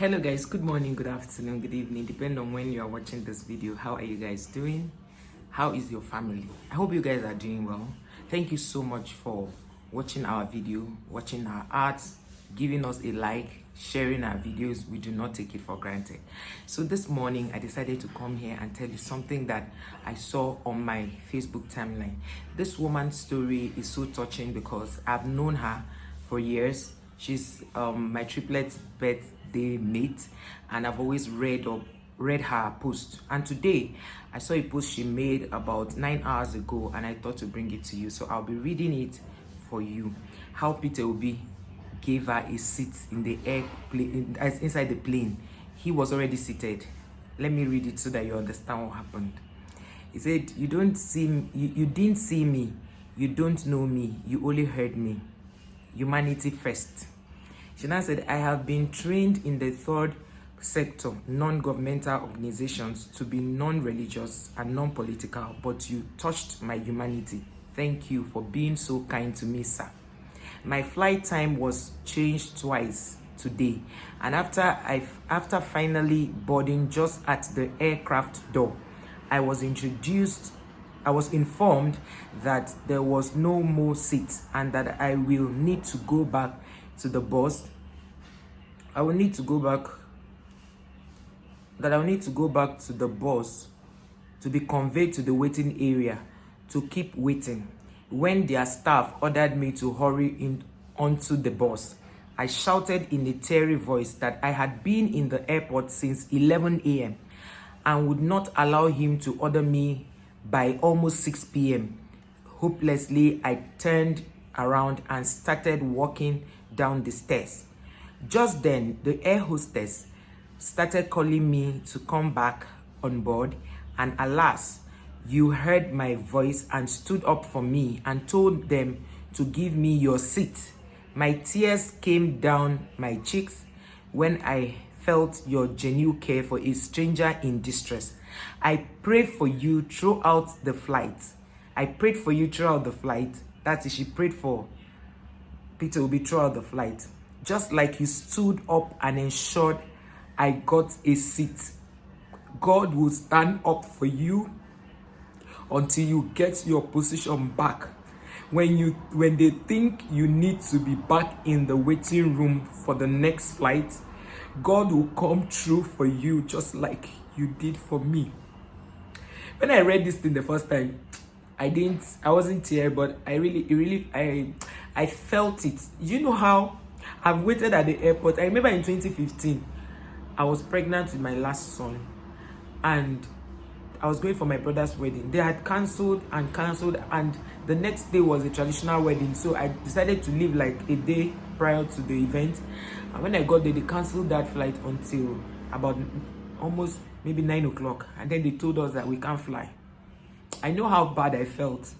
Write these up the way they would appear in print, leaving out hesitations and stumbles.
Hello guys, good morning, good afternoon, good evening, depending on when you are watching this video. How are you guys doing? How is your family? I hope you guys are doing well. Thank you so much for watching our video, watching our arts, giving us a like, sharing our videos. We do not take it for granted. So this morning I decided to come here and tell you something that I saw on my Facebook timeline. This woman's story is so touching because I've known her for years. She's my triplets birthday mate, and I've always read her post. And today I saw a post she made about 9 hours ago, and I thought to bring it to you. So I'll be reading it for you. How Peter Obi gave her a seat in the airplane, inside the plane. He was already seated. Let me read it so that you understand what happened. He said, "You don't see me, you didn't see me. You don't know me. You only heard me. Humanity first." She now said, "I have been trained in the third sector, non-governmental organizations, to be non-religious and non-political, but you touched my humanity. Thank you for being so kind to me, sir. My flight time was changed twice today, and after finally boarding just at the aircraft door, I was informed that there was no more seat and that I will need to go back to the bus. I will need to go back to the bus to be conveyed to the waiting area to keep waiting. When their staff ordered me to hurry in onto the bus, I shouted in a teary voice that I had been in the airport since 11 a.m. and would not allow him to order me by almost 6 p.m. Hopelessly, I turned around and started walking down the stairs. Just then, the air hostess started calling me to come back on board, and alas, you heard my voice and stood up for me and told them to give me your seat. My tears came down my cheeks when I felt your genuine care for a stranger in distress. I prayed for you throughout the flight. That is, she prayed for Peter Obi throughout the flight. Just like you stood up and ensured I got a seat. God will stand up for you until you get your position back. When they think you need to be back in the waiting room for the next flight, God will come through for you just like you did for me." When I read this thing the first time, I wasn't here, but I felt it. You know how I've waited at the airport. I remember in 2015, I was pregnant with my last son, and I was going for my brother's wedding. They had cancelled, and the next day was a traditional wedding. So I decided to leave like a day prior to the event. And when I got there, they cancelled that flight until about almost maybe 9 o'clock. And then they told us that we can't fly. I know how bad I felt.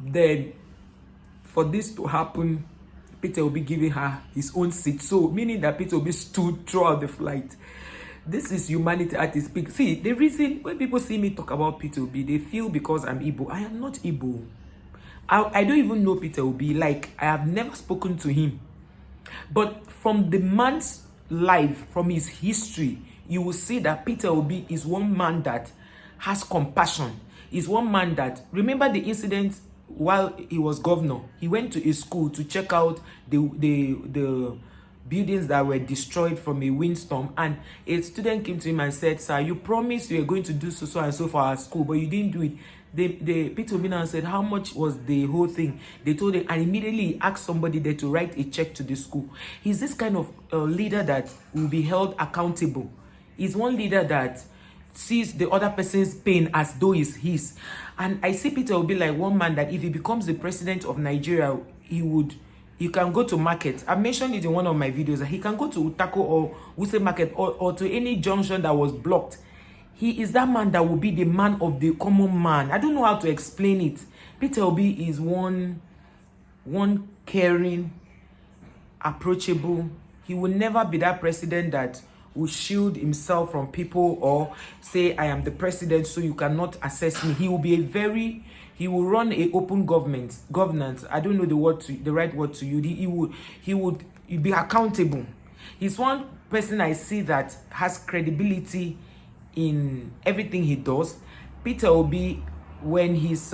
Then for this to happen, Peter will be giving her his own seat. So meaning that Peter will be stood throughout the flight. This is humanity at its peak. See, the reason when people see me talk about Peter Obi, they feel because I'm Igbo. I am not Igbo. I don't even know Peter Obi. Like, I have never spoken to him. But from the man's life, from his history, you will see that Peter Obi is one man that has compassion. Is one man that, remember the incident while he was governor? He went to a school to check out the buildings that were destroyed from a windstorm, and a student came to him and said, "Sir, you promised you were going to do so and so for our school, but you didn't do it." The Peter Obi now said, "How much was the whole thing?" They told him, and immediately he asked somebody there to write a check to the school. He's this kind of leader that will be held accountable. He's one leader that sees the other person's pain as though it's his. And I see Peter Obi like one man that if he becomes the president of Nigeria, he can go to market. I mentioned it in one of my videos that he can go to Utako or Wuse Market or to any junction that was blocked. He is that man that will be the man of the common man. I don't know how to explain it. Peter Obi is one caring, approachable. He will never be that president that will shield himself from people or say, "I am the president, so you cannot assess me." He will be he will run a open governance. I don't know the right word to use. He would be accountable. He's one person I see that has credibility in everything he does. Peter Obi, when his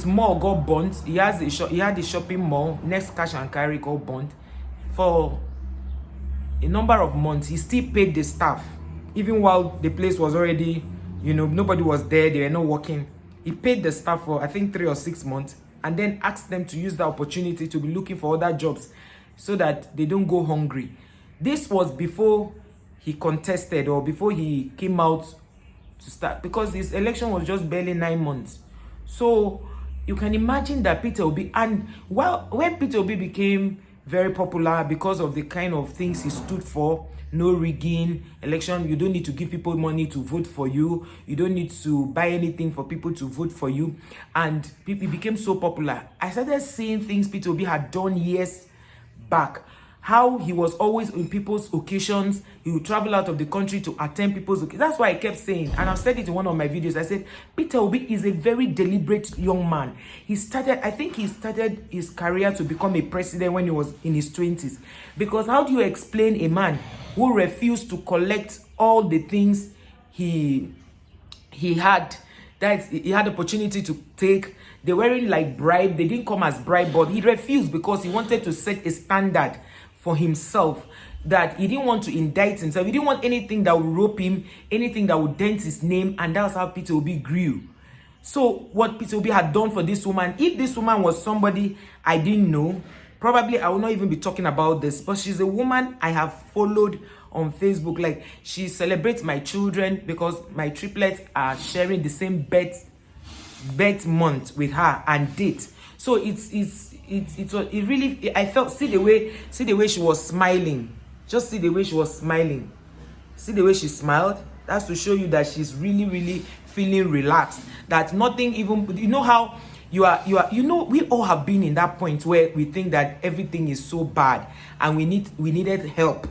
mall got burnt, he had the shopping mall next cash and carry got burnt for a number of months. He still paid the staff, even while the place was already, nobody was there, they were not working. He paid the staff for I think 3 or 6 months, and then asked them to use the opportunity to be looking for other jobs so that they don't go hungry. This was before he contested, or before he came out to start, because his election was just barely 9 months. So you can imagine that Peter Obi, and when Peter Obi became very popular because of the kind of things he stood for, no rigging election, you don't need to give people money to vote for you, you don't need to buy anything for people to vote for you, and people became so popular. I started seeing things Peter Obi had done years back, how he was always in people's occasions. He would travel out of the country to attend people's occasions. That's why I kept saying, and I've said it in one of my videos, I said, Peter Obi is a very deliberate young man. I think he started his career to become a president when he was in his 20s. Because how do you explain a man who refused to collect all the things he had, that he had opportunity to take? They weren't like bribe, they didn't come as bribe, but he refused because he wanted to set a standard for himself, that he didn't want to indict himself. He didn't want anything that would rope him, anything that would dent his name, and that's how Peter Obi grew. So what Peter Obi had done for this woman, if this woman was somebody I didn't know, probably I would not even be talking about this, but she's a woman I have followed on Facebook. Like, she celebrates my children because my triplets are sharing the same birth month with her and date. So it really, I felt, see the way she was smiling. Just see the way she was smiling. See the way she smiled. That's to show you that she's really, really feeling relaxed. That nothing even, how we all have been in that point where we think that everything is so bad and we needed help.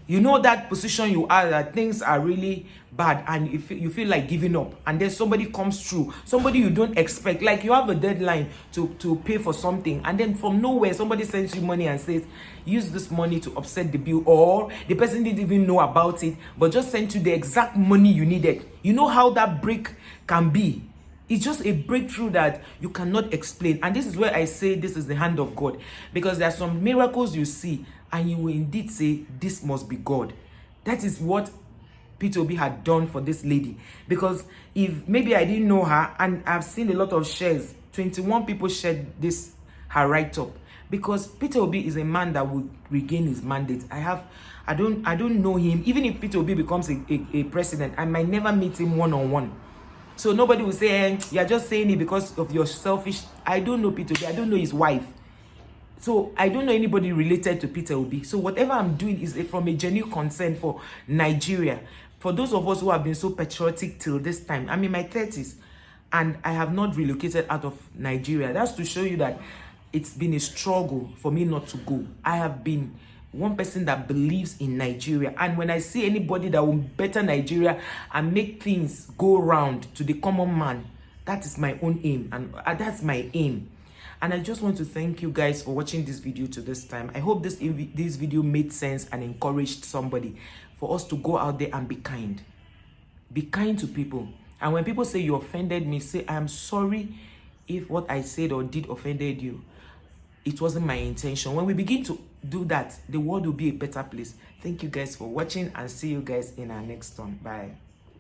That position you are, that things are really bad and you feel like giving up, and then somebody comes through, somebody you don't expect, like you have a deadline to pay for something, and then from nowhere somebody sends you money and says, use this money to offset the bill, or the person didn't even know about it but just sent you the exact money you needed. How that break can be. It's just a breakthrough that you cannot explain. And this is where I say this is the hand of God, because there are some miracles you see and you will indeed say, this must be God. That is what Peter Obi had done for this lady. Because if maybe I didn't know her, and I've seen a lot of shares, 21 people shared this, her write-up, because Peter Obi is a man that will regain his mandate. I don't know him. Even if Peter Obi becomes a president, I might never meet him one-on-one. So nobody will say, you're just saying it because of your selfish. I don't know Peter Obi. I don't know his wife. So I don't know anybody related to Peter Obi. So whatever I'm doing is from a genuine concern for Nigeria. For those of us who have been so patriotic till this time. I'm in my 30s and I have not relocated out of Nigeria. That's to show you that it's been a struggle for me not to go. I have been one person that believes in Nigeria. And when I see anybody that will better Nigeria and make things go round to the common man, that is my own aim. And that's my aim. And I just want to thank you guys for watching this video to this time. I hope this video made sense and encouraged somebody, for us to go out there and be kind. Be kind to people. And when people say you offended me, say, I am sorry if what I said or did offended you. It wasn't my intention. When we begin to do that, the world will be a better place. Thank you guys for watching, and see you guys in our next one. Bye.